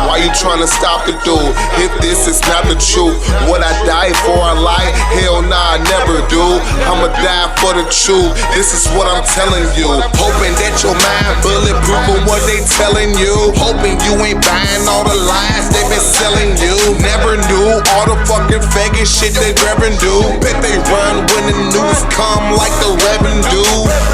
Why you tryna stop the dude? If this is not the truth, would I die for a lie? Hell nah, I never do. I'ma die for the truth. This is what I'm telling you. Hoping that your mind bulletproof of what they telling you. Hoping you ain't buying all the lies they been selling you. Never knew all the fucking faggot shit they grabbing do. Bet they run when the news come like the Reverend do.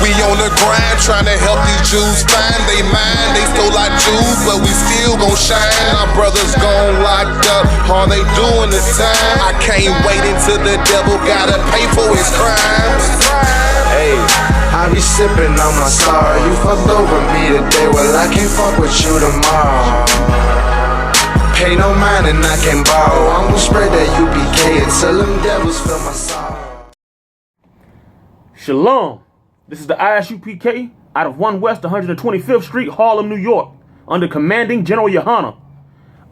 We on the grind trying to help these Jews find they mind. They stole our Jews, but we still gon' shine. Our brothers gon' locked up. All they doing is time. I can't wait until the devil gotta pay for his crimes. Hey, I be sipping on my star. You fucked over me today, well I can't fuck with you tomorrow. Pay no mind and I can borrow. I'm gonna spread that U.P.K until them devils feel my sorrow. Shalom. This is the I.S.U.P.K out of 1 West 125th Street, Harlem, New York, under commanding Gen.YAHANNA.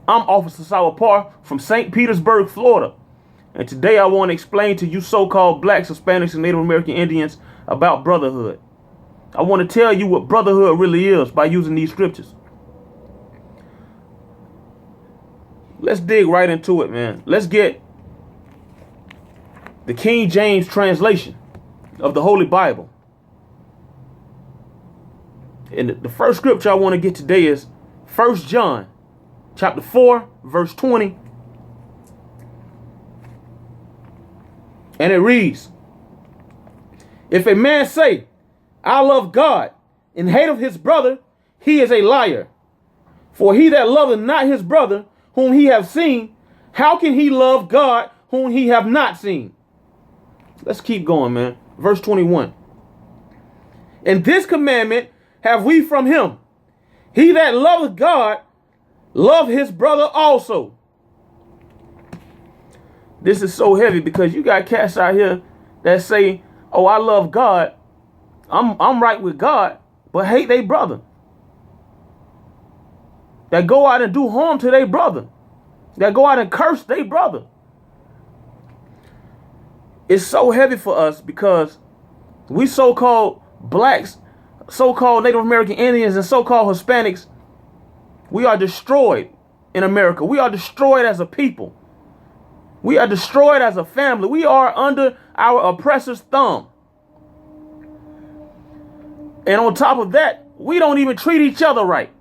I'm Officer Sawapar from St. Petersburg, Florida. And today I want to explain to you so-called blacks, Hispanics, and Native American Indians about brotherhood. I want to tell you what brotherhood really is by using these scriptures. Let's dig right into it, man. Let's get the King James translation of the Holy Bible. And the first scripture I want to get today is 1 John chapter 4, verse 20. And it reads, if a man say, I love God, and hateth his brother, he is a liar. For he that loveth not his brother, whom he have seen, how can he love God, whom he have not seen? Let's keep going, man. Verse 21. And this commandment have we from him, he that loveth God, love his brother also. This is so heavy because you got cats out here that say, oh, I love God. I'm right with God, but hate their brother. That go out and do harm to their brother. That go out and curse their brother. It's so heavy for us because we so-called blacks, so-called Native American Indians, and so-called Hispanics, we are destroyed in America. We are destroyed as a people. We are destroyed as a family. We are under our oppressor's thumb. And on top of that, we don't even treat each other right.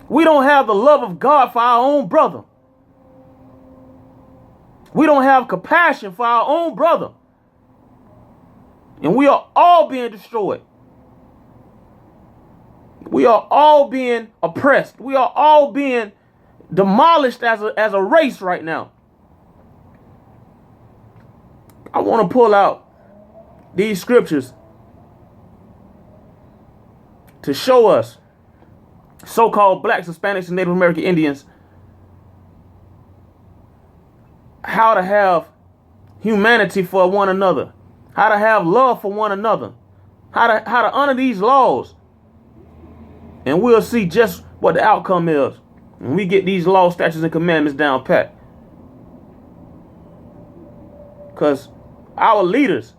We don't have the love of God for our own brother. We don't have compassion for our own brother. And we are all being destroyed. We are all being oppressed. We are all being demolished as a race right now. I want to pull out these scriptures to show us, so-called blacks, Hispanics, and Native American Indians, how to have humanity for one another, how to have love for one another, how to honor these laws. And we'll see just what the outcome is when we get these laws, statutes, and commandments down pat. Because our leaders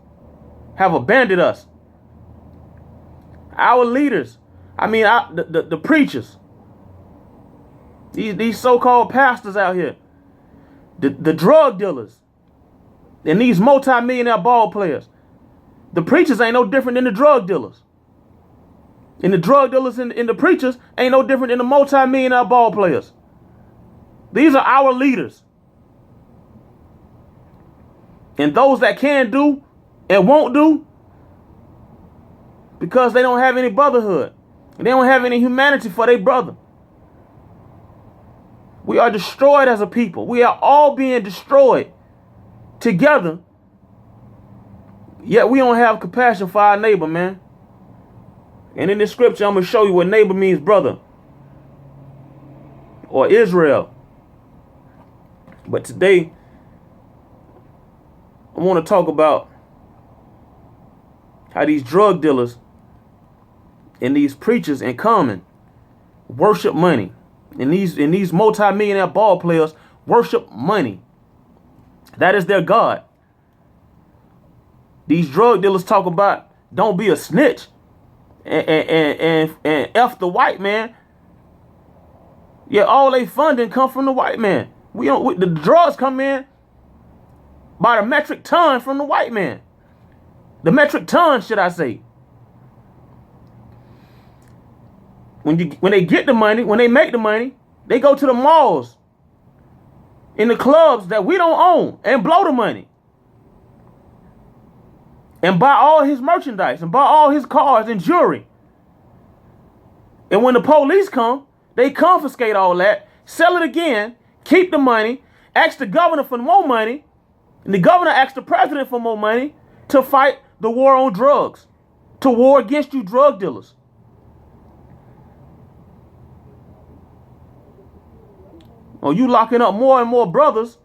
have abandoned us. Our leaders, the preachers, these so-called pastors out here, the drug dealers, and these multi-millionaire ball players. The preachers ain't no different than the drug dealers. And the drug dealers and the preachers ain't no different than the multi-millionaire ball players. These are our leaders. And those that can do and won't do, because they don't have any brotherhood. And they don't have any humanity for their brother. We are destroyed as a people. We are all being destroyed together. Yet we don't have compassion for our neighbor, man. And in this scripture, I'm going to show you what neighbor means brother. Or Israel. But today, I want to talk about how these drug dealers and these preachers in common worship money. And these multi-millionaire ball players worship money. That is their God. These drug dealers talk about don't be a snitch and F the white man. Yeah, all they funding come from the white man. The drugs come in by the metric ton from the white man. The metric ton, should I say. When they get the money, when they make the money, they go to the malls, in the clubs that we don't own, and blow the money. And buy all his merchandise, and buy all his cars and jewelry. And when the police come, they confiscate all that, sell it again, keep the money, ask the governor for more money, and the governor asks the president for more money to fight the war on drugs, to war against you drug dealers. Oh, you locking up more and more brothers,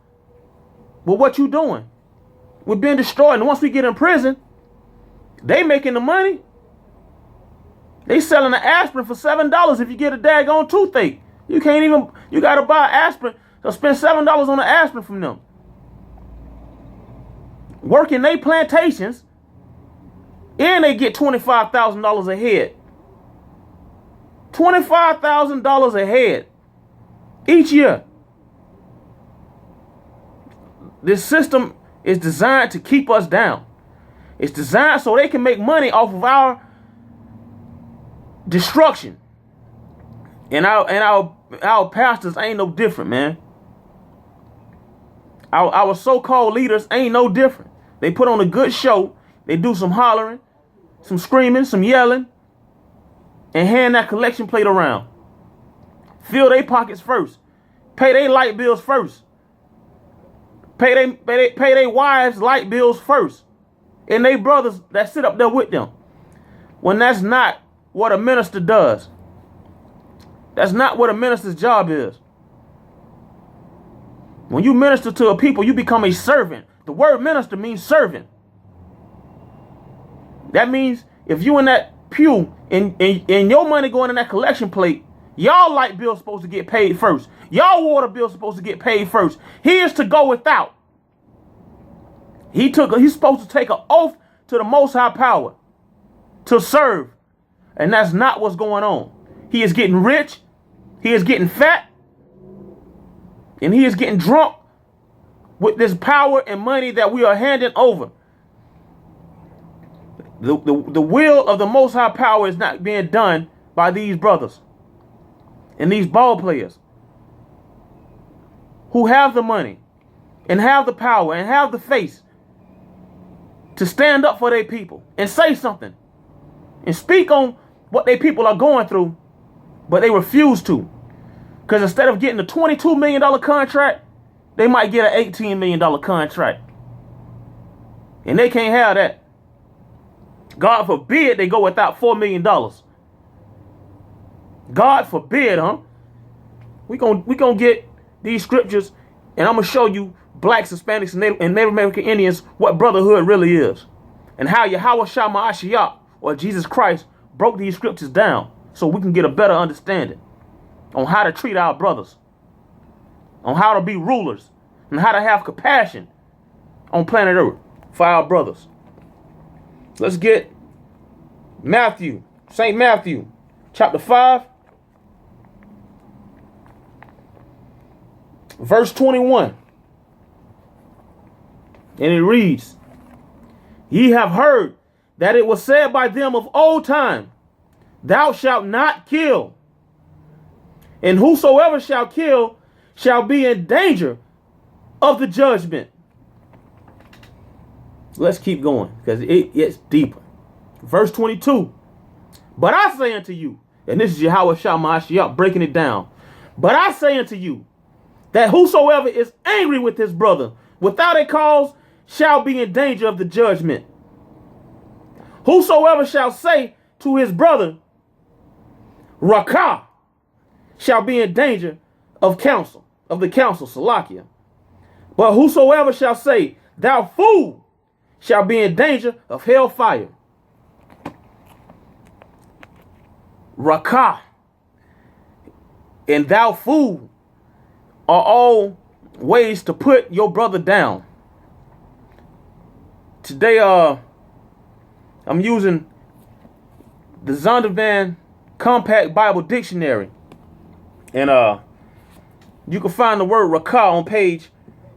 but what you doing? We're being destroyed, and once we get in prison, they making the money. They selling the aspirin for $7 if you get a daggone toothache. You gotta buy aspirin, so spend $7 on the aspirin from them. Working they plantations, and they get $25,000 a head. $25,000 a head each year. This system is designed to keep us down. It's designed so they can make money off of our destruction. And our pastors ain't no different, man. Our so-called leaders ain't no different. They put on a good show. They do some hollering, some screaming, some yelling, and hand that collection plate around. Fill their pockets first. Pay their light bills first. Pay their wives' light bills first. And they brothers that sit up there with them. When that's not what a minister does. That's not what a minister's job is. When you minister to a people, you become a servant. The word minister means servant. That means if you in that pew and your money going in that collection plate, y'all light bill's supposed to get paid first. Y'all water bill's supposed to get paid first. He is to go without. He's supposed to take an oath to the Most High Power to serve. And that's not what's going on. He is getting rich. He is getting fat. And he is getting drunk with this power and money that we are handing over. The will of the Most High Power is not being done by these brothers and these ball players who have the money and have the power and have the face to stand up for their people and say something and speak on what their people are going through, but they refuse to. Because instead of getting a $22 million contract, they might get an $18 million contract. And they can't have that. God forbid they go without $4 million. God forbid, huh? We gonna get these scriptures, and I'm gonna show you blacks, Hispanics, and Native American Indians what brotherhood really is, and how I.S.U.P.K, or Jesus Christ, broke these scriptures down so we can get a better understanding on how to treat our brothers, on how to be rulers, and how to have compassion on planet Earth for our brothers. Let's get Matthew, St. Matthew, chapter 5, verse 21. And it reads, "Ye have heard that it was said by them of old time, Thou shalt not kill. And whosoever shall kill shall be in danger of the judgment." Let's keep going because it gets deeper. Verse 22. "But I say unto you," and this is I.S.U.P.K breaking it down. "But I say unto you that whosoever is angry with his brother without a cause shall be in danger of the judgment. Whosoever shall say to his brother, Rakah, shall be in danger of the council, Salakia. But whosoever shall say, Thou fool, shall be in danger of hellfire." Rakah and thou fool are all ways to put your brother down. Today, I'm using the Zondervan Compact Bible Dictionary. And You can find the word rakah on page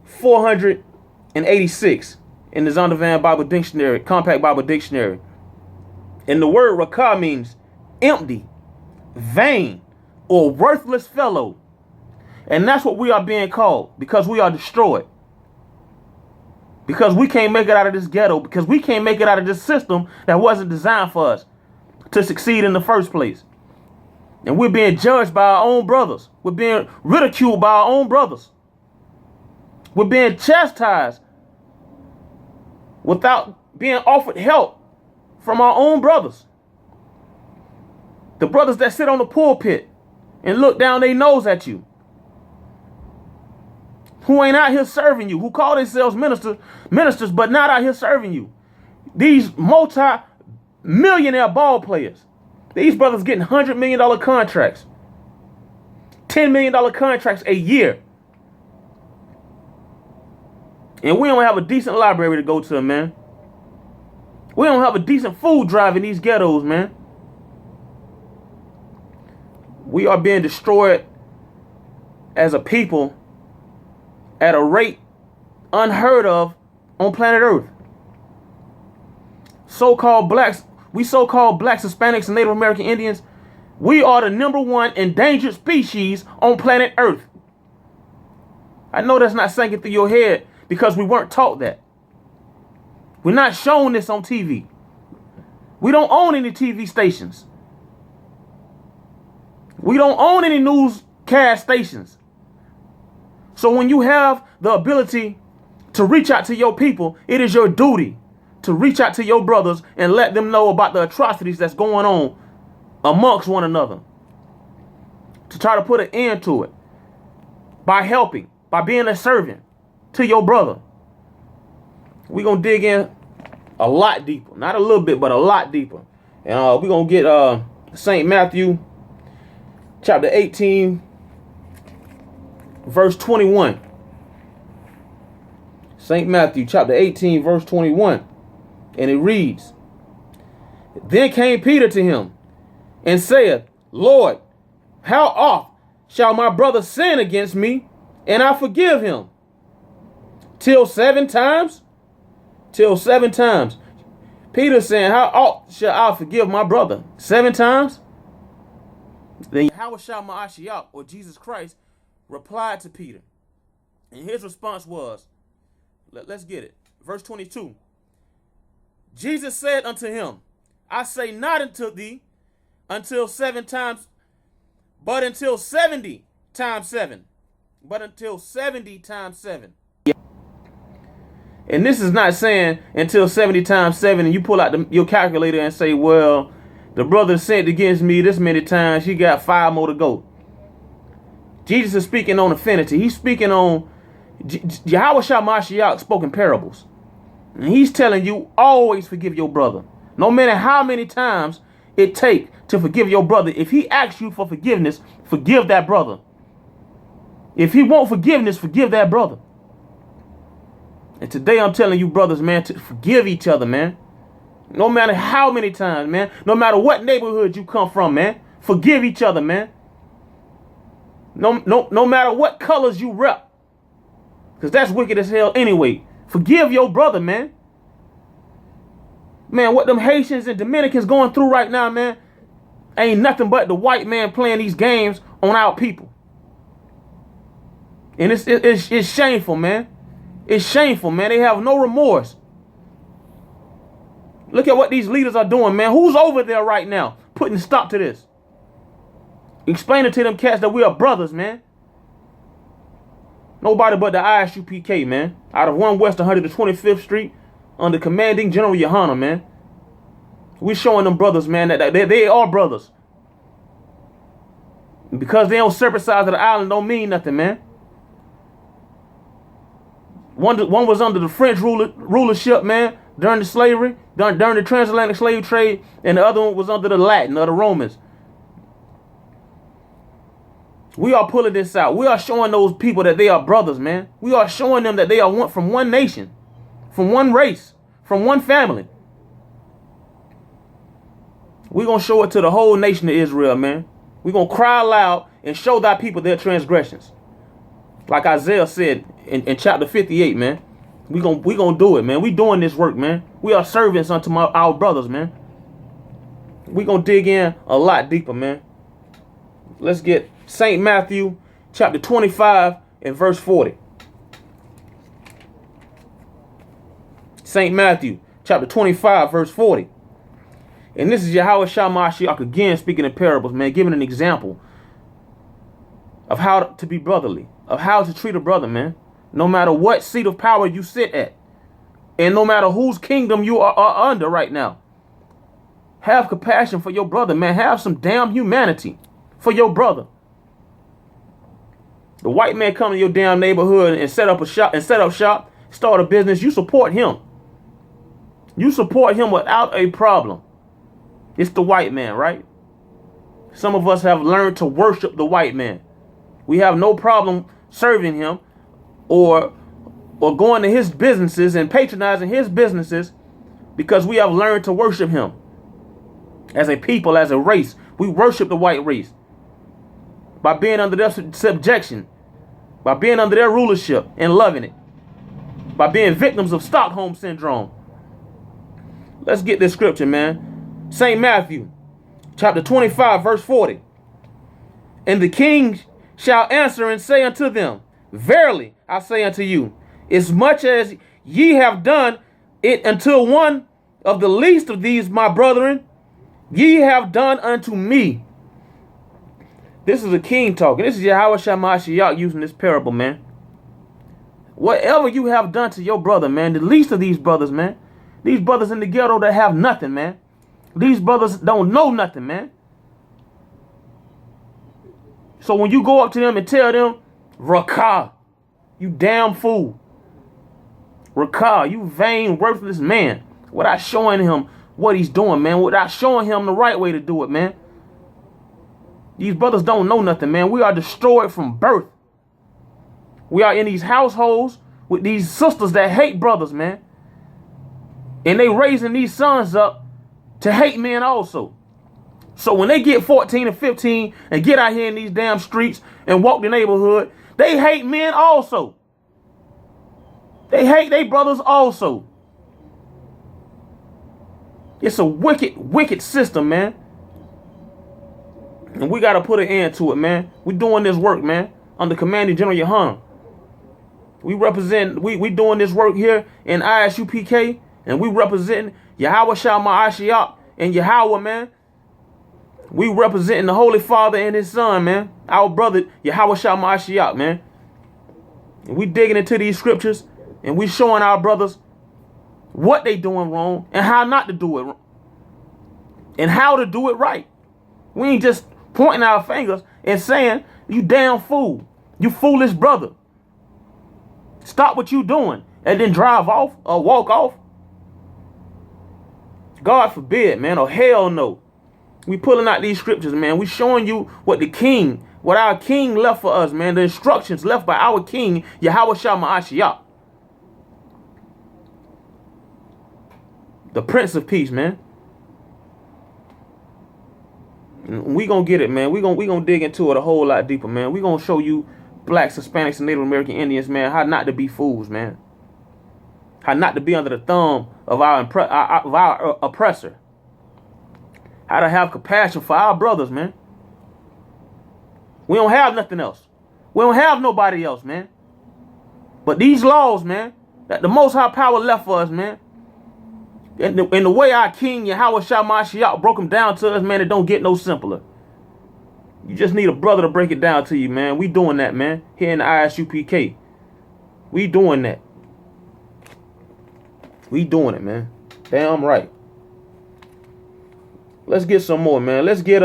486 in the Zondervan Bible Dictionary, Compact Bible Dictionary. And the word rakah means empty, vain, or worthless fellow. And that's what we are being called, because we are destroyed. Because we can't make it out of this ghetto, because we can't make it out of this system that wasn't designed for us to succeed in the first place. And we're being judged by our own brothers. We're being ridiculed by our own brothers. We're being chastised without being offered help from our own brothers. The brothers that sit on the pulpit and look down their nose at you, who ain't out here serving you, who call themselves ministers, but not out here serving you. These multi-millionaire ball players, these brothers getting $100 million contracts, $10 million contracts a year. And we don't have a decent library to go to, man. We don't have a decent food drive in these ghettos, man. We are being destroyed as a people at a rate unheard of on planet Earth. So-called blacks, Hispanics, and Native American Indians, we are the #1 endangered species on planet Earth. I know that's not sinking through your head because we weren't taught that. We're not shown this on TV. We don't own any TV stations. We don't own any newscast stations. So when you have the ability to reach out to your people, it is your duty to reach out to your brothers and let them know about the atrocities that's going on amongst one another. To try to put an end to it by helping, by being a servant to your brother. We're going to dig in a lot deeper. Not a little bit, but a lot deeper. And we're going to get St. Matthew chapter 18, verse 21. St. Matthew chapter 18, verse 21. And it reads, Then came Peter to him and saith, Lord, how oft shall my brother sin against me, and I forgive him? Till 7 times? Till 7 times. Peter saying, how oft shall I forgive my brother? 7 times? Then I.S.U.P.K, or Jesus Christ, replied to Peter. And his response was, let's get it. Verse 22. Jesus said unto him, I say not unto thee until 7 times, but until 70 times 7. But until 70 times 7. And this is not saying until 70 times 7 and you pull out your calculator and say, well, the brother sinned against me this many times, he got 5 more to go. Jesus is speaking on affinity. He's speaking on Yahawashi spoken parables. And he's telling you, always forgive your brother. No matter how many times it takes to forgive your brother. If he asks you for forgiveness, forgive that brother. If he wants forgiveness, forgive that brother. And today I'm telling you, brothers, man, to forgive each other, man. No matter how many times, man. No matter what neighborhood you come from, man. Forgive each other, man. No matter what colors you rep. Because that's wicked as hell anyway. Forgive your brother, man. Man, what them Haitians and Dominicans going through right now, man, ain't nothing but the white man playing these games on our people. And it's shameful, man. It's shameful, man. They have no remorse. Look at what these leaders are doing, man. Who's over there right now putting a stop to this? Explaining to them cats that we are brothers, man. Nobody but the I.S.U.P.K, man. Out of 1 West 125th Street under commanding General GEN.YAHANNA, man. We're showing them brothers, man, that they are brothers. And because they on separate sides of the island don't mean nothing, man. One was under the French rulership, man, during the slavery, during the transatlantic slave trade, and the other one was under the Latin or the Romans. We are pulling this out. We are showing those people that they are brothers, man. We are showing them that they are from one nation, from one race, from one family. We're going to show it to the whole nation of Israel, man. We're going to cry loud and show thy people their transgressions. Like Isaiah said in chapter 58, man. We gonna do it, man. We doing this work, man. We are servants unto our brothers, man. We gonna dig in a lot deeper, man. Let's get St. Matthew chapter 25 and verse 40. St. Matthew chapter 25 verse 40. And this is I.S.U.P.K again speaking in parables, man, giving an example of how to be brotherly, of how to treat a brother, man. No matter what seat of power you sit at, and no matter whose kingdom you are under right now. Have compassion for your brother, man. Have some damn humanity for your brother. The white man come to your damn neighborhood and set up shop, start a business. You support him. You support him without a problem. It's the white man, right? Some of us have learned to worship the white man. We have no problem serving him or going to his businesses and patronizing his businesses because we have learned to worship him. As a people, as a race, we worship the white race by being under their subjection, by being under their rulership and loving it, by being victims of Stockholm syndrome. Let's get this scripture, man. St. Matthew, chapter 25, verse 40. And the king shall answer and say unto them, verily, I say unto you, as much as ye have done it unto one of the least of these my brethren, ye have done unto me. This is a king talking. This is I.S.U.P.K using this parable, man. Whatever you have done to your brother, man, the least of these brothers, man. These brothers in the ghetto that have nothing, man. These brothers don't know nothing, man. So when you go up to them and tell them, Rakah, you damn fool. Rakah, you vain, worthless man. Without showing him what he's doing, man. Without showing him the right way to do it, man. These brothers don't know nothing, man. We are destroyed from birth. We are in these households with these sisters that hate brothers, man. And they raising these sons up to hate men also. So when they get 14 and 15 and get out here in these damn streets and walk the neighborhood, they hate men also. They hate their brothers also. It's a wicked, wicked system, man. And we got to put an end to it, man. We doing this work, man, under Commanding General Yahanna. We doing this work here in I.S.U.P.K. And we representing Yahweh I.S.U.P.K and Yahweh, man. We representing the Holy Father and his son, man. Our brother, Yahweh I.S.U.P.K, man. And we digging into these scriptures and we showing our brothers what they doing wrong and how not to do it wrong. And how to do it right. We ain't just pointing our fingers and saying, you damn fool. You foolish brother. Stop what you doing and then drive off or walk off. God forbid, man, or hell no. We pulling out these scriptures, man. We showing you what our king left for us, man. The instructions left by our king, Yahweh I.S.U.P.K. The Prince of Peace, man. And we gonna get it, man. We gonna dig into it a whole lot deeper, man. We gonna show you blacks, Hispanics, and Native American Indians, man, how not to be fools, man. How not to be under the thumb of our oppressor. How to have compassion for our brothers, man. We don't have nothing else. We don't have nobody else, man. But these laws, man, that the Most High Power left for us, man. And the way our King, Yahweh I.S.U.P.K broke them down to us, man, it don't get no simpler. You just need a brother to break it down to you, man. We doing that, man. Here in the I.S.U.P.K. We doing that. We doing it, man. Damn right. Let's get some more, man. Let's get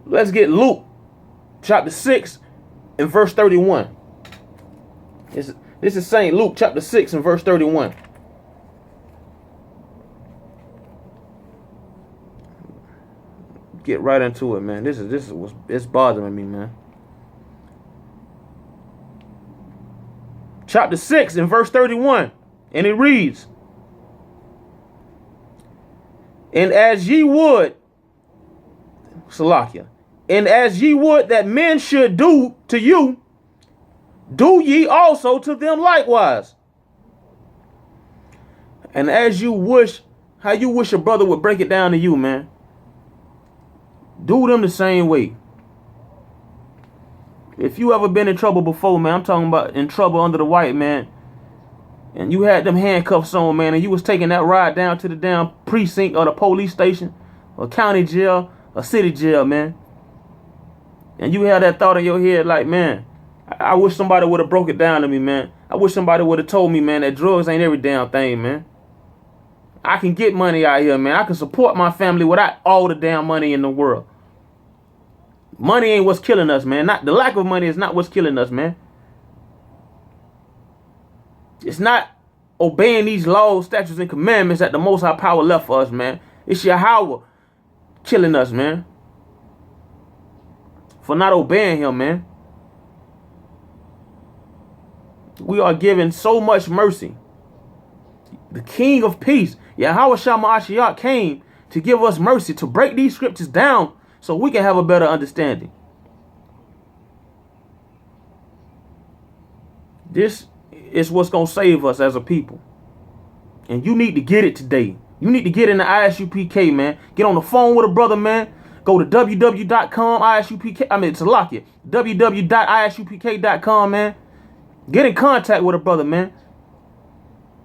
Luke chapter 6 and verse 31. This is St. Luke chapter 6 and verse 31. Get right into it, man. It's bothering me, man. Chapter 6 and verse 31. And it reads, and as ye would, Salakia, and as ye would that men should do to you, do ye also to them likewise. And as you wish, how you wish a brother would break it down to you, man, do them the same way. If you ever been in trouble before, man, I'm talking about in trouble under the white man, and you had them handcuffs on, man, and you was taking that ride down to the damn precinct or the police station or county jail or city jail, man, and you had that thought in your head like, man, I wish somebody would have broke it down to me, man. I wish somebody would have told me, man, that drugs ain't every damn thing, man. I can get money out here, man. I can support my family without all the damn money in the world. Money ain't what's killing us, man. Not the lack of money is not what's killing us, man. It's not obeying these laws, statutes, and commandments that the Most High power left for us, man. It's Yahweh killing us, man, for not obeying him, man. We are given so much mercy. The King of Peace, Yahweh Shah came to give us mercy, to break these scriptures down so we can have a better understanding. This is what's going to save us as a people. And you need to get it today. You need to get in the I.S.U.P.K, man. Get on the phone with a brother, man. Go to www.com, I.S.U.P.K, www.isupk.com, man. Get in contact with a brother, man.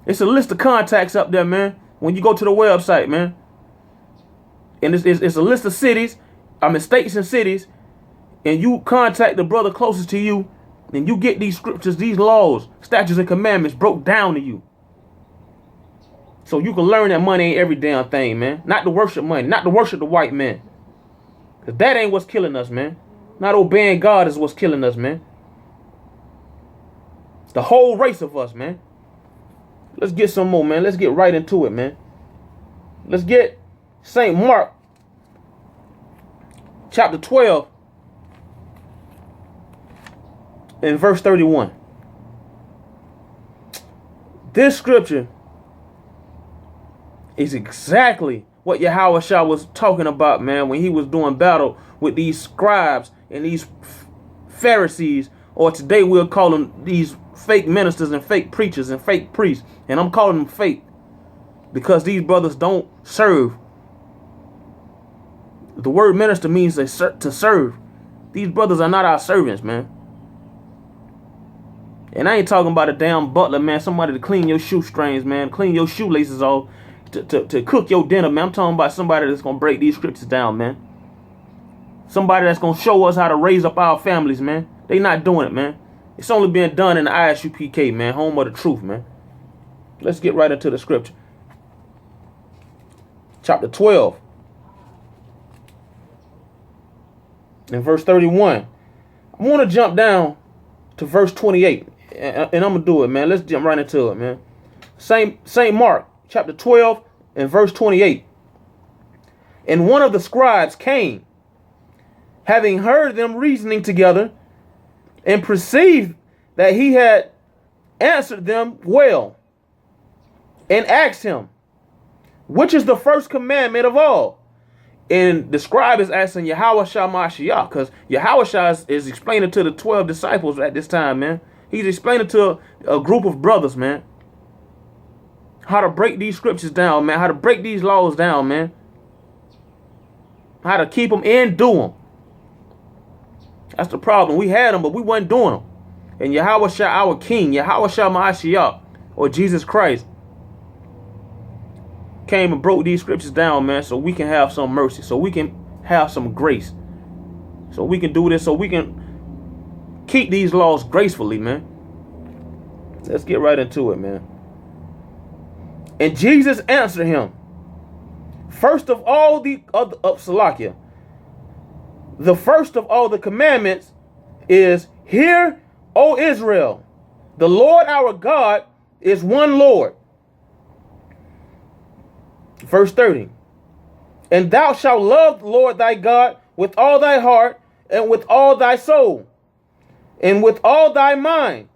It's a list of contacts up there, man, when you go to the website, man. And it's a list of cities, states and cities, and you contact the brother closest to you, and you get these scriptures, these laws, statutes, and commandments broke down to you. So you can learn that money ain't every damn thing, man. Not to worship money, not to worship the white man. Because that ain't what's killing us, man. Not obeying God is what's killing us, man. The whole race of us, man. Let's get some more, man. Let's get right into it, man. Let's get St. Mark, chapter 12, and verse 31. This scripture is exactly what Yahweh Shah was talking about, man, when he was doing battle with these scribes and these Pharisees, or today we'll call them these fake ministers and fake preachers and fake priests. And I'm calling them fake because these brothers don't serve. The word minister means to serve. These brothers are not our servants, man. And I ain't talking about a damn butler, man. Somebody to clean your shoestrings, man. Clean your shoelaces off. To cook your dinner, man. I'm talking about somebody that's going to break these scriptures down, man. Somebody that's going to show us how to raise up our families, man. They not doing it, man. It's only being done in the I.S.U.P.K, man. Home of the truth, man. Let's get right into the scripture. Chapter 12. And verse 31. I want to jump down to verse 28. And I'm going to do it, man. Let's jump right into it, man. St. Mark, chapter 12, and verse 28. And one of the scribes came, having heard them reasoning together, and perceived that he had answered them well, and asked him, which is the first commandment of all? And the scribe is asking Yahweh Shah Mashiach, because Yahweh Shah is explaining to the 12 disciples at this time, man. He's explaining to a group of brothers, man, how to break these scriptures down, man. How to break these laws down, man. How to keep them and do them. That's the problem. We had them, but we wasn't doing them. And Yahweh Shah, our King, Yahweh Shah Mashiach, or Jesus Christ, came and broke these scriptures down, man, so we can have some mercy, so we can have some grace, so we can do this, so we can keep these laws gracefully, man. Let's get right into it, man. And Jesus answered him, first of all the Salakia, the first of all the commandments is, hear, O Israel, the Lord our God is one Lord. Verse 30. And thou shalt love the Lord thy God with all thy heart, and with all thy soul, and with all thy mind,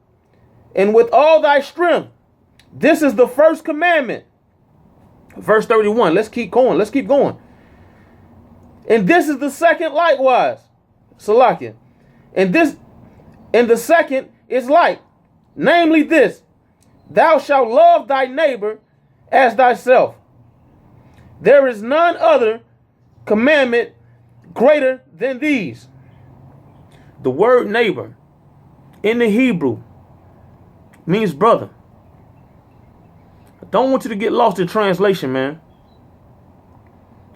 and with all thy strength. This is the first commandment. Verse 31. Let's keep going. Let's keep going. And this is the second likewise. Salakia. And the second is like, namely this: thou shalt love thy neighbor as thyself. There is none other commandment greater than these. The word neighbor in the Hebrew means brother. I don't want you to get lost in translation, man.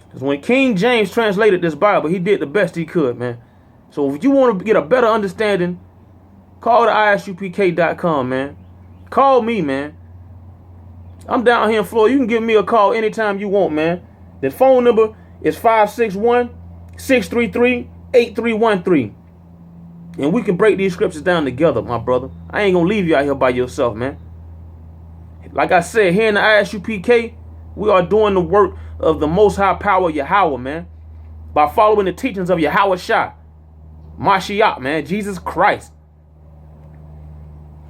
Because when King James translated this Bible, he did the best he could, man. So if you want to get a better understanding, call the ISUPK.com, man. Call me, man. I'm down here in Florida. You can give me a call anytime you want, man. The phone number is 561-633-8313. And we can break these scriptures down together, my brother. I ain't going to leave you out here by yourself, man. Like I said, here in the I.S.U.P.K, we are doing the work of the Most High Power Yahweh, man. By following the teachings of Yahweh Shah, Mashiach, man. Jesus Christ.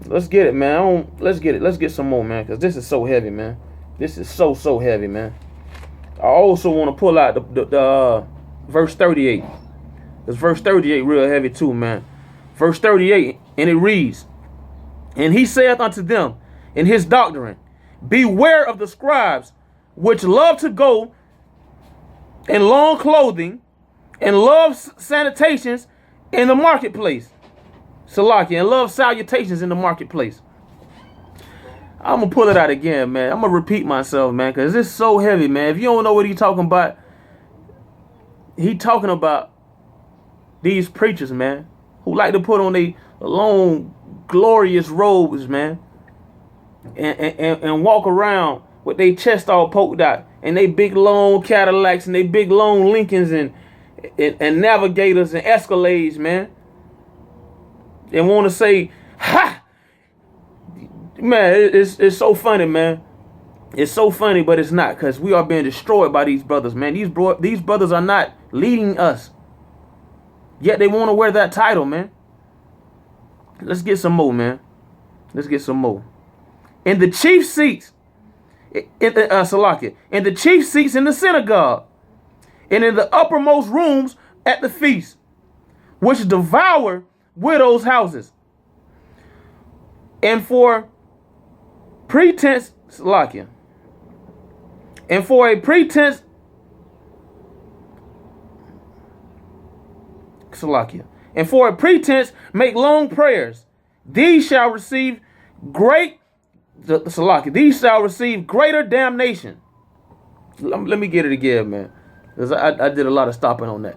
Let's get it, man. Let's get it. Let's get some more, man. Because this is so heavy, man. This is so heavy, man. I also want to pull out the verse 38. Because verse 38 real heavy too, man. Verse 38, and it reads, and he saith unto them in his doctrine, beware of the scribes, which love to go in long clothing, and love salutations in the marketplace. Salakia, and love salutations in the marketplace. I'm going to pull it out again, man. I'm going to repeat myself, man, because it's so heavy, man. If you don't know what he's talking about, he talking about these preachers, man, who like to put on their long, glorious robes, man, and walk around with their chest all poked out, and they big, long Cadillacs, and they big, long Lincolns, and Navigators, and Escalades, man. And want to say, ha! Man, it's so funny, man. It's so funny, but it's not, because we are being destroyed by these brothers, man. These brothers are not leading us. Yet they want to wear that title, man. Let's get some more, man. Let's get some more. In the chief seats, Salakia, in the chief seats in the synagogue, and in the uppermost rooms at the feast, which devour widows' houses, and for pretense, Salakia, and for a pretense, Salakia, and for a pretense make long prayers. These shall receive Salakia, these shall receive greater damnation. Let me get it again, man, because I did a lot of stopping on that.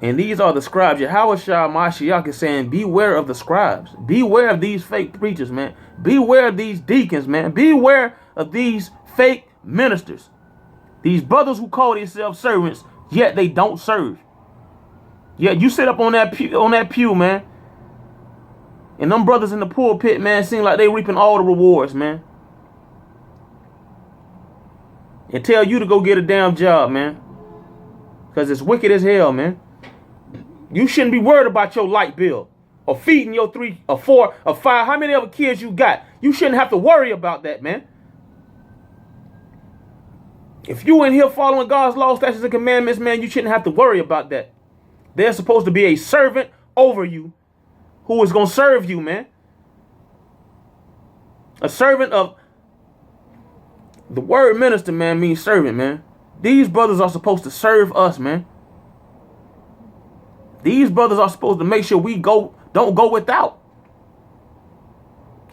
And these are the scribes. Yahweh Shah Mashiach is saying, beware of the scribes. Beware of these fake preachers, man. Beware of these deacons, man. Beware of these fake ministers. These brothers who call themselves servants, yet they don't serve. Yet you sit up on that pew, man. And them brothers in the pulpit, man, seem like they reaping all the rewards, man. And tell you to go get a damn job, man. Because it's wicked as hell, man. You shouldn't be worried about your light bill or feeding your 3 or 4 or 5, how many other kids you got. You shouldn't have to worry about that, man. If you in here following God's law, statutes, and commandments, man, you shouldn't have to worry about that. They're supposed to be a servant over you who is going to serve you, man. A servant of the word minister, man, means servant, man. These brothers are supposed to serve us, man. These brothers are supposed to make sure we don't go without.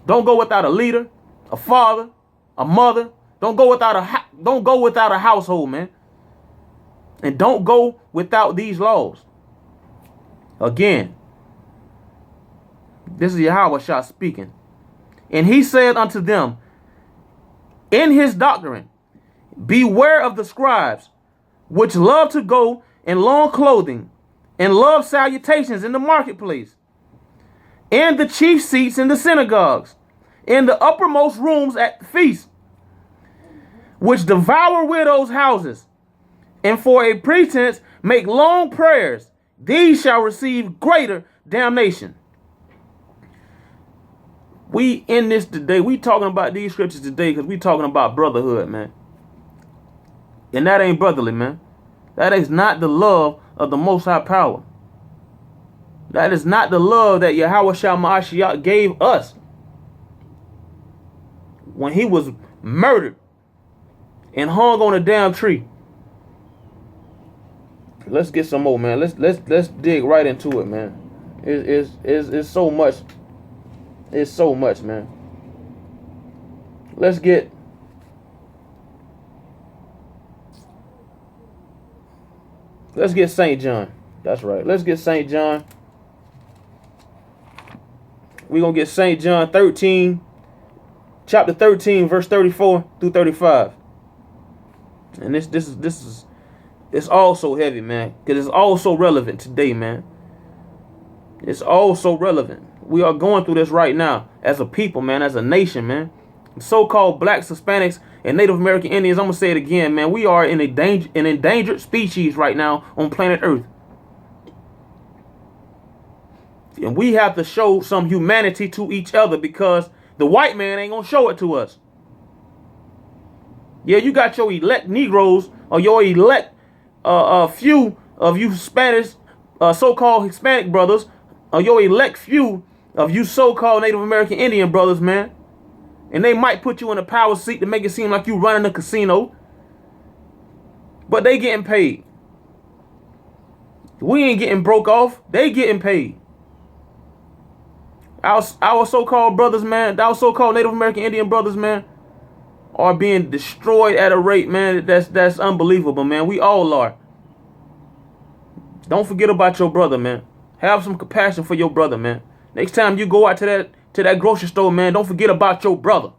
Don't go without a leader, a father, a mother. Don't go without a household, man. And don't go without these laws. Again, this is Yahweh Shah speaking. And he said unto them in his doctrine, beware of the scribes, which love to go in long clothing, and love salutations in the marketplace, and the chief seats in the synagogues, in the uppermost rooms at the feast, which devour widows' houses, and for a pretense make long prayers. These shall receive greater damnation. We in this today, we talking about these scriptures today because we talking about brotherhood, man. And that ain't brotherly, man. That is not the love of the Most High Power. That is not the love that Yahweh Shah Mashiach gave us when he was murdered and hung on a damn tree. Let's get some more, man. Let's dig right into it, man. It's so much. It's so much, man. Let's get St. John. That's right. Let's get St. John. We're going to get St. John 13, chapter 13, verse 34 through 35. And this is it's all so heavy, man, because it's all so relevant today, man. It's all so relevant. We are going through this right now as a people, man, as a nation, man. So-called blacks, Hispanics, and Native American Indians, I'm going to say it again, man. We are an endangered species right now on planet Earth. And we have to show some humanity to each other because the white man ain't going to show it to us. Yeah, you got your elect Negroes or your elect few of you Spanish, so-called Hispanic brothers, or your elect few of you so-called Native American Indian brothers, man. And they might put you in a power seat to make it seem like you running a casino. But they getting paid. We ain't getting broke off. They getting paid. Our so-called brothers, man, our so-called Native American Indian brothers, man, are being destroyed at a rate, man, that's unbelievable, man. We all are. Don't forget about your brother, man. Have some compassion for your brother, man. Next time you go out to that grocery store, man, don't forget about your brother.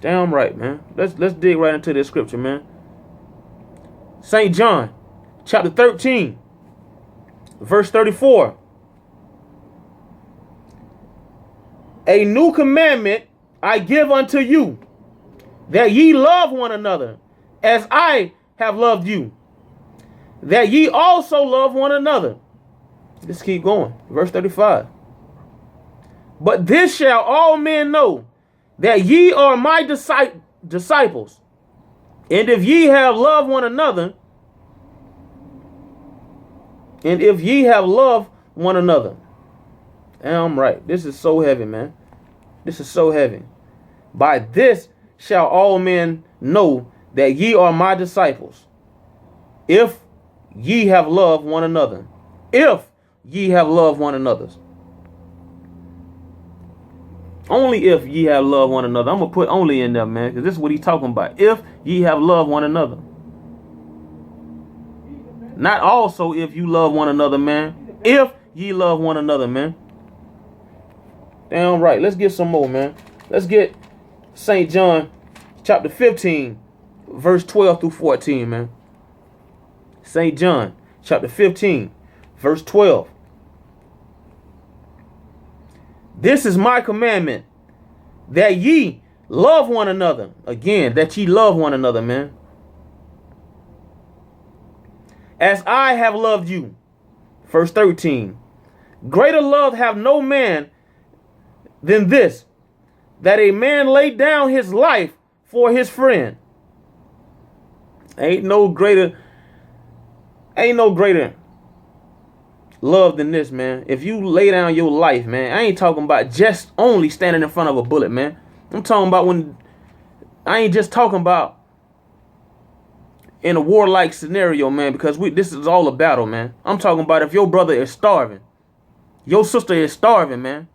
Damn right, man. Let's dig right into this scripture, man. St. John, chapter 13, verse 34. A new commandment I give unto you, that ye love one another, as I have loved you, that ye also love one another. Let's keep going. Verse 35. But this shall all men know, that ye are my disciples, and if ye have loved one another, and if ye have loved one another. Damn right. This is so heavy, man. This is so heavy. By this shall all men know that ye are my disciples, if ye have loved one another. If ye have loved one another. Only if ye have loved one another. I'm going to put only in there, man, because this is what he's talking about. If ye have loved one another. Not also if you love one another, man. If ye love one another, man. Damn right. Let's get some more, man. Let's get St. John chapter 15, verse 12 through 14, man. St. John chapter 15, verse 12. This is my commandment, that ye love one another. Again, that ye love one another, man. As I have loved you. Verse 13. Greater love have no man than this, that a man lay down his life for his friend. Ain't no greater love than this, man. If you lay down your life, man, I ain't talking about just only standing in front of a bullet, man. I'm talking about when, I ain't just talking about in a warlike scenario, man, because this is all a battle, man. I'm talking about if your brother is starving, your sister is starving, man,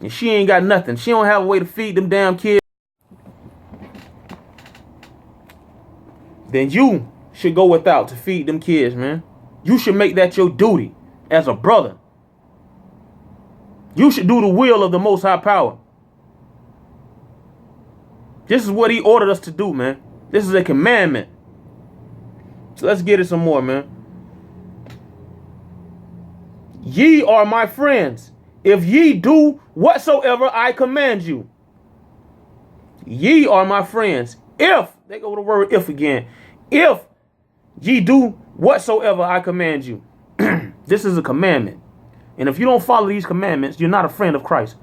and she ain't got nothing. She don't have a way to feed them damn kids. Then you should go without to feed them kids, man. You should make that your duty as a brother. You should do the will of the Most High Power. This is what he ordered us to do, man. This is a commandment. So let's get it some more, man. Ye are my friends, if ye do whatsoever I command you. Ye are my friends, if, they go to the word if again, if ye do whatsoever I command you. This is a commandment. And if you don't follow these commandments, you're not a friend of Christ.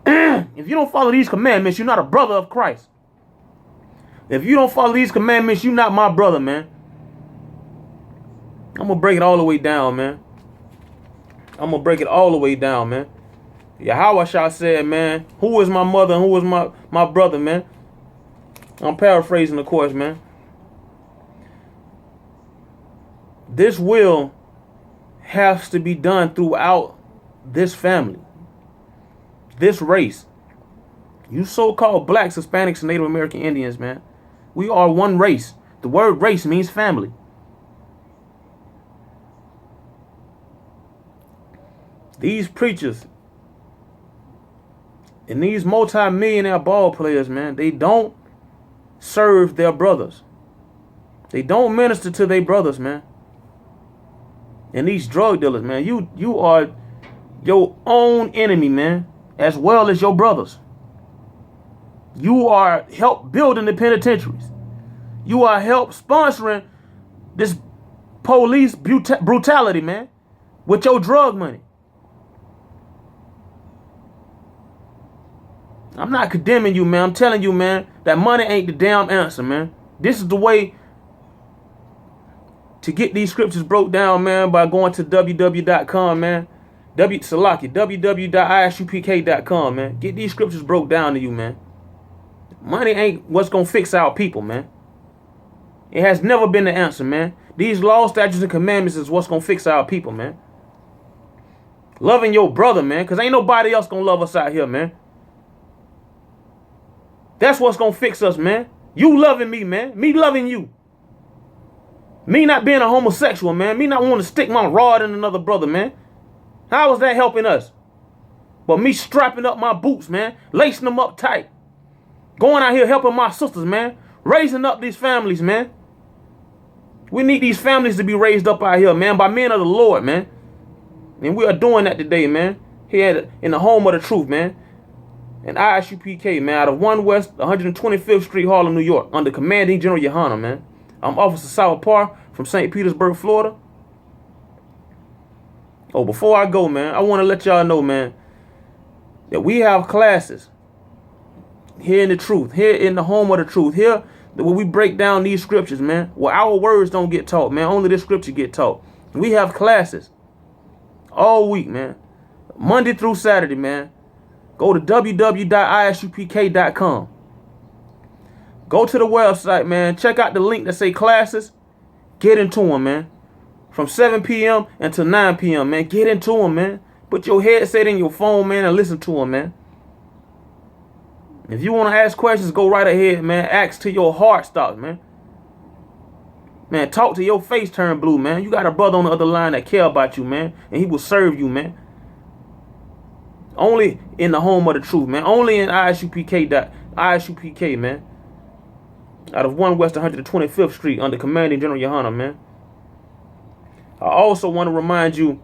If you don't follow these commandments, you're not a brother of Christ. If you don't follow these commandments, you're not my brother, man. I'm gonna break it all the way down, man. I'm gonna break it all the way down, man. Yahweh said, man, who is my mother and who is my brother, man? I'm paraphrasing, of course, man. This will has to be done throughout this family, this race. You so-called blacks, Hispanics, and Native American Indians, man. We are one race. The word race means family. These preachers and these multi-millionaire ball players, man, they don't serve their brothers. They don't minister to their brothers, man. And these drug dealers, man, you are your own enemy, man, as well as your brothers. You are help building the penitentiaries. You are help sponsoring this police brutality, man, with your drug money. I'm not condemning you, man. I'm telling you, man, that money ain't the damn answer, man. This is the way to get these scriptures broke down, man, by going to www.com, man. www.isupk.com, man. Get these scriptures broke down to you, man. Money ain't what's going to fix our people, man. It has never been the answer, man. These laws, statutes, and commandments is what's going to fix our people, man. Loving your brother, man, because ain't nobody else going to love us out here, man. That's what's going to fix us, man. You loving me, man. Me loving you. Me not being a homosexual, man. Me not wanting to stick my rod in another brother, man. How is that helping us? But me strapping up my boots, man. Lacing them up tight. Going out here helping my sisters, man. Raising up these families, man. We need these families to be raised up out here, man, by men of the Lord, man. And we are doing that today, man. Here in the home of the truth, man. And I.S.U.P.K, man, out of 1 West 125th Street, Harlem, New York, under Commanding General Yahanna, man. I'm Officer South Parr from St. Petersburg, Florida. Oh, before I go, man, I want to let y'all know, man, that we have classes here in the truth, here in the home of the truth, here where we break down these scriptures, man, where our words don't get taught, man, only this scripture get taught. We have classes all week, man, Monday through Saturday, man. Go to www.isupk.com. Go to the website, man. Check out the link that say classes. Get into them, man. From 7 p.m. until 9 p.m., man. Get into them, man. Put your headset in your phone, man, and listen to them, man. If you want to ask questions, go right ahead, man. Ask till your heart stops, man. Man, talk till your face turn blue, man. You got a brother on the other line that care about you, man. And he will serve you, man. Only in the home of the truth, man. Only in I.S.U.P.K, man. Out of 1 West 125th Street under Commanding General Yahanna, man. I also want to remind you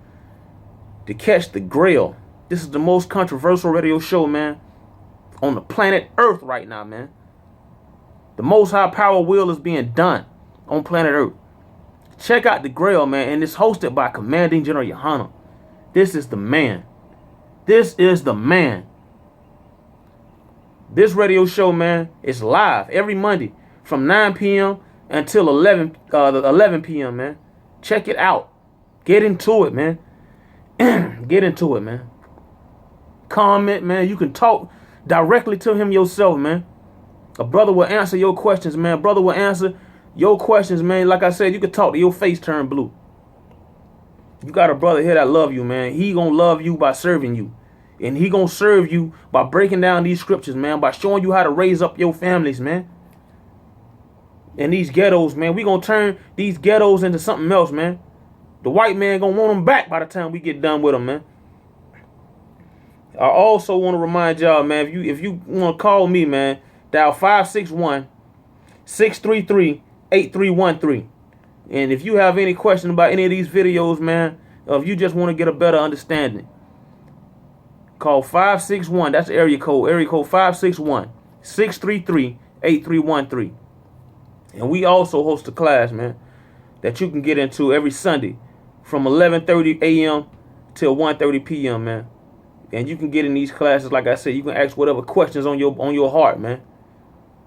to catch the Grail. This is the most controversial radio show, man, on the planet Earth right now, man. The Most High Power will is being done on planet Earth. Check out the Grail, man, and it's hosted by Commanding General Yahanna. This is the man. This is the man. This radio show, man, is live every Monday from 9 p.m. until 11 p.m., man. Check it out. Get into it, man. Get into it, man. Comment, man. You can talk directly to him yourself, man. A brother will answer your questions, man. Brother will answer your questions, man. Like I said, you can talk to your face turn blue. You got a brother here that love you, man. He gonna love you by serving you. And he gonna serve you by breaking down these scriptures, man. By showing you how to raise up your families, man. And these ghettos, man. We gonna turn these ghettos into something else, man. The white man gonna want them back by the time we get done with them, man. I also want to remind y'all, man, if you want to call me, man, dial 561-633-8313. And if you have any question about any of these videos, man, or if you just want to get a better understanding, call 561, that's the area code 561-633-8313. And we also host a class, man, that you can get into every Sunday from 11:30 a.m. till 1:30 p.m., man. And you can get in these classes, like I said, you can ask whatever questions on your heart, man.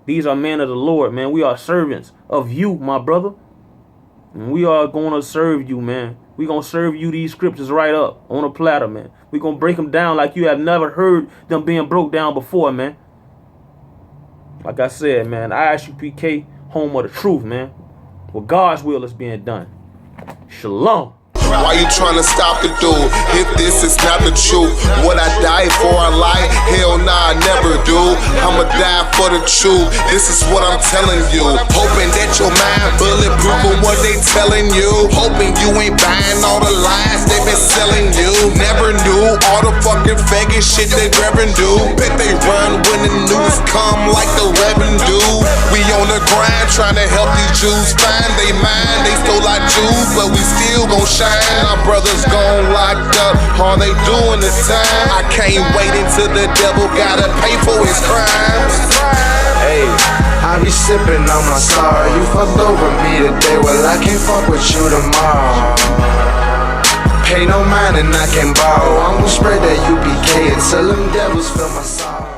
These are men of the Lord, man. We are servants of you, my brother. And we are going to serve you, man. We going to serve you these scriptures right up on a platter, man. We going to break them down like you have never heard them being broke down before, man. Like I said, man, I.S.U.P.K, home of the truth, man. Where God's will is being done. Shalom. Why you trying to stop the dude? If this is not the truth, would I die for a lie? Hell nah, I never do. I'ma die for the truth. This is what I'm telling you. Hoping that your mind bulletproof of what they telling you. Hoping you ain't buying all the lies they been selling you. Never knew all the fucking faggot shit they grabbing do. Bet they run when the news come like the revenue. We on the grind trying to help these Jews find they mind. They stole our Jews, but we still gon' shine. Our brothers gone locked up, all they doing is time. I can't wait until the devil gotta pay for his crimes. Hey, I be sipping on my sorrow. You fucked over me today, well I can't fuck with you tomorrow. Pay no mind and I can borrow. I'm gonna spread that U.P.K until them devils feel my sorrow.